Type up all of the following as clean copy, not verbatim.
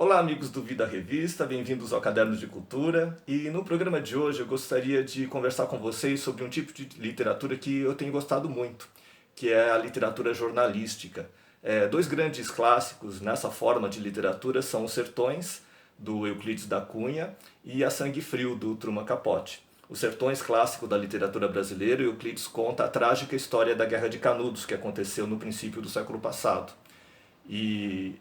Olá, amigos do Vida Revista, bem-vindos ao Caderno de Cultura. E no programa de hoje eu gostaria de conversar com vocês sobre um tipo de literatura que eu tenho gostado muito, que é a literatura jornalística. Dois grandes clássicos nessa forma de literatura são Os Sertões, do Euclides da Cunha, e A Sangue Frio, do Truman Capote. Os Sertões, clássico da literatura brasileira, Euclides conta a trágica história da Guerra de Canudos, que aconteceu no princípio do século passado. E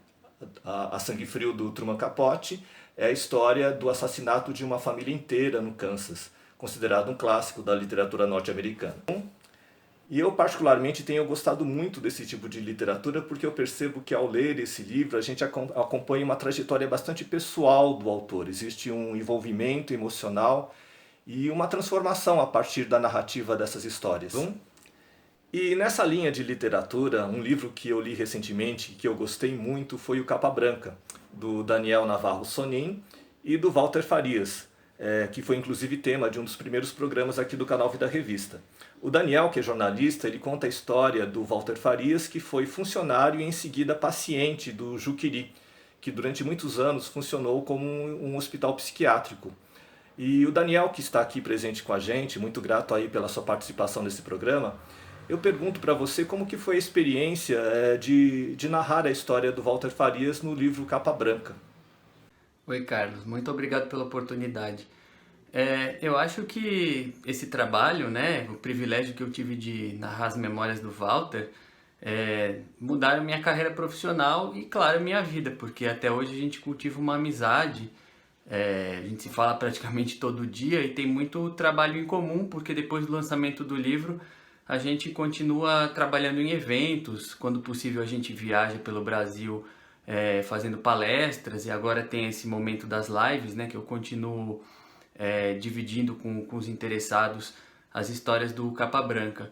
a Sangue Frio, do Truman Capote, é a história do assassinato de uma família inteira no Kansas, considerado um clássico da literatura norte-americana. E eu particularmente tenho gostado muito desse tipo de literatura porque eu percebo que ao ler esse livro a gente acompanha uma trajetória bastante pessoal do autor. Existe um envolvimento emocional e uma transformação a partir da narrativa dessas histórias. E nessa linha de literatura, um livro que eu li recentemente, que eu gostei muito, foi o Capa Branca, do Daniel Navarro Sonin e do Walter Farias, que foi inclusive tema de um dos primeiros programas aqui do canal Vida Revista. O Daniel, que é jornalista, ele conta a história do Walter Farias, que foi funcionário e em seguida paciente do Juqueri, que durante muitos anos funcionou como um hospital psiquiátrico. E o Daniel, que está aqui presente com a gente, muito grato aí pela sua participação nesse programa, eu pergunto para você como que foi a experiência de narrar a história do Walter Farias no livro Capa Branca. Oi, Carlos, muito obrigado pela oportunidade. Eu acho que esse trabalho, né, o privilégio que eu tive de narrar as memórias do Walter, mudaram minha carreira profissional e, claro, minha vida, porque até hoje a gente cultiva uma amizade, a gente se fala praticamente todo dia e tem muito trabalho em comum, porque depois do lançamento do livro a gente continua trabalhando em eventos, quando possível a gente viaja pelo Brasil fazendo palestras, e agora tem esse momento das lives, né, que eu continuo dividindo com os interessados as histórias do Capa Branca.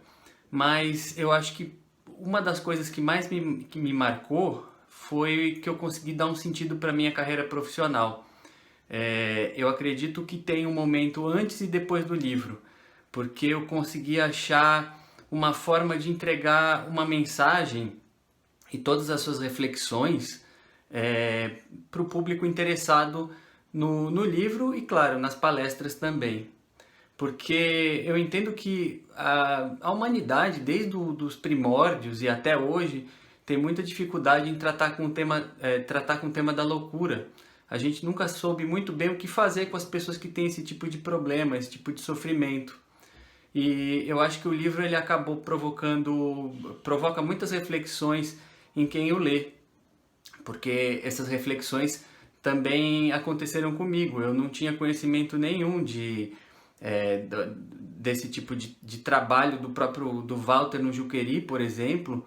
Mas eu acho que uma das coisas que mais que me marcou foi que eu consegui dar um sentido para a minha carreira profissional. Eu acredito que tem um momento antes e depois do livro, porque eu consegui achar uma forma de entregar uma mensagem e todas as suas reflexões para o público interessado no livro e, claro, nas palestras também. Porque eu entendo que a humanidade, desde os primórdios e até hoje, tem muita dificuldade em tratar com o tema da loucura. A gente nunca soube muito bem o que fazer com as pessoas que têm esse tipo de problema, esse tipo de sofrimento. E eu acho que o livro ele acabou provoca muitas reflexões em quem o lê, porque essas reflexões também aconteceram comigo. Eu não tinha conhecimento nenhum desse tipo de trabalho do Walter no Juqueri, por exemplo.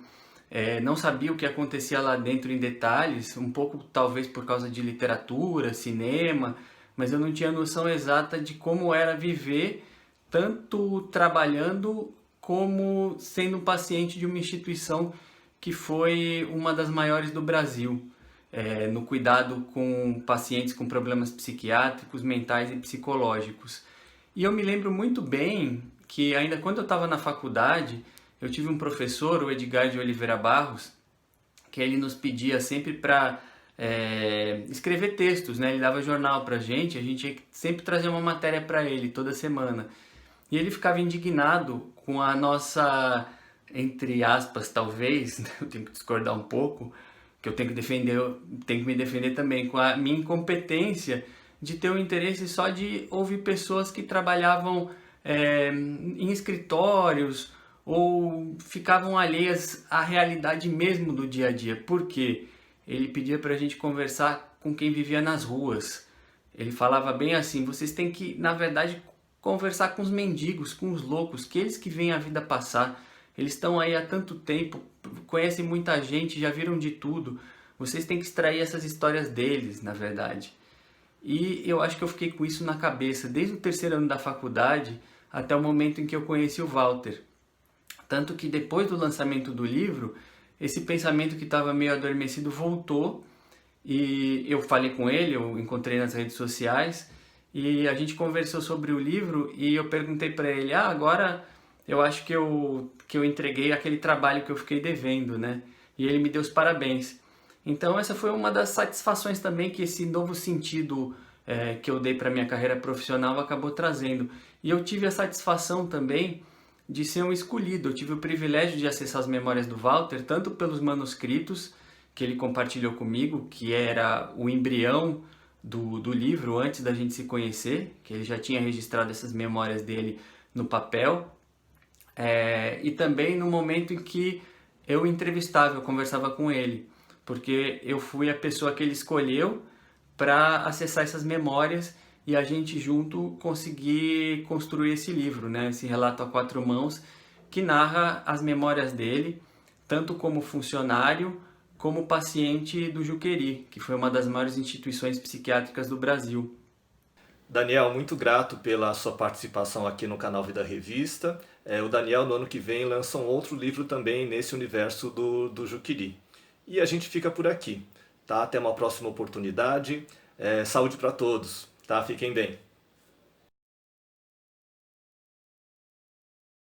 Não sabia o que acontecia lá dentro em detalhes, um pouco talvez por causa de literatura, cinema, mas eu não tinha noção exata de como era viver tanto trabalhando como sendo um paciente de uma instituição que foi uma das maiores do Brasil, no cuidado com pacientes com problemas psiquiátricos, mentais e psicológicos. E eu me lembro muito bem que ainda quando eu estava na faculdade, eu tive um professor, o Edgar de Oliveira Barros, que ele nos pedia sempre para escrever textos, né? Ele dava jornal para a gente sempre trazia uma matéria para ele toda semana. E ele ficava indignado com a nossa, entre aspas, talvez, eu tenho que discordar um pouco, que eu tenho que me defender também, com a minha incompetência de ter o interesse só de ouvir pessoas que trabalhavam em escritórios ou ficavam alheias à realidade mesmo do dia a dia. Por quê? Ele pedia para a gente conversar com quem vivia nas ruas. Ele falava bem assim, vocês têm que, na verdade, conversar com os mendigos, com os loucos, que eles que veem a vida passar. Eles estão aí há tanto tempo, conhecem muita gente, já viram de tudo. Vocês têm que extrair essas histórias deles, na verdade. E eu acho que eu fiquei com isso na cabeça, desde o terceiro ano da faculdade até o momento em que eu conheci o Walter. Tanto que depois do lançamento do livro, esse pensamento que estava meio adormecido voltou, e eu falei com ele, eu encontrei nas redes sociais, e a gente conversou sobre o livro e eu perguntei para ele, agora eu acho que eu entreguei aquele trabalho que eu fiquei devendo, né? E ele me deu os parabéns. Então essa foi uma das satisfações também que esse novo sentido que eu dei para minha carreira profissional acabou trazendo. E eu tive a satisfação também de ser um escolhido. Eu tive o privilégio de acessar as memórias do Walter, tanto pelos manuscritos que ele compartilhou comigo, que era o embrião do livro antes da gente se conhecer, que ele já tinha registrado essas memórias dele no papel, e também no momento em que eu entrevistava, eu conversava com ele, porque eu fui a pessoa que ele escolheu para acessar essas memórias e a gente junto conseguir construir esse livro, né? Esse relato a quatro mãos que narra as memórias dele, tanto como funcionário como paciente do Juqueri, que foi uma das maiores instituições psiquiátricas do Brasil. Daniel, muito grato pela sua participação aqui no canal Vida Revista. O Daniel, no ano que vem, lança um outro livro também nesse universo do Juqueri. E a gente fica por aqui, tá? Até uma próxima oportunidade. Saúde para todos, tá? Fiquem bem.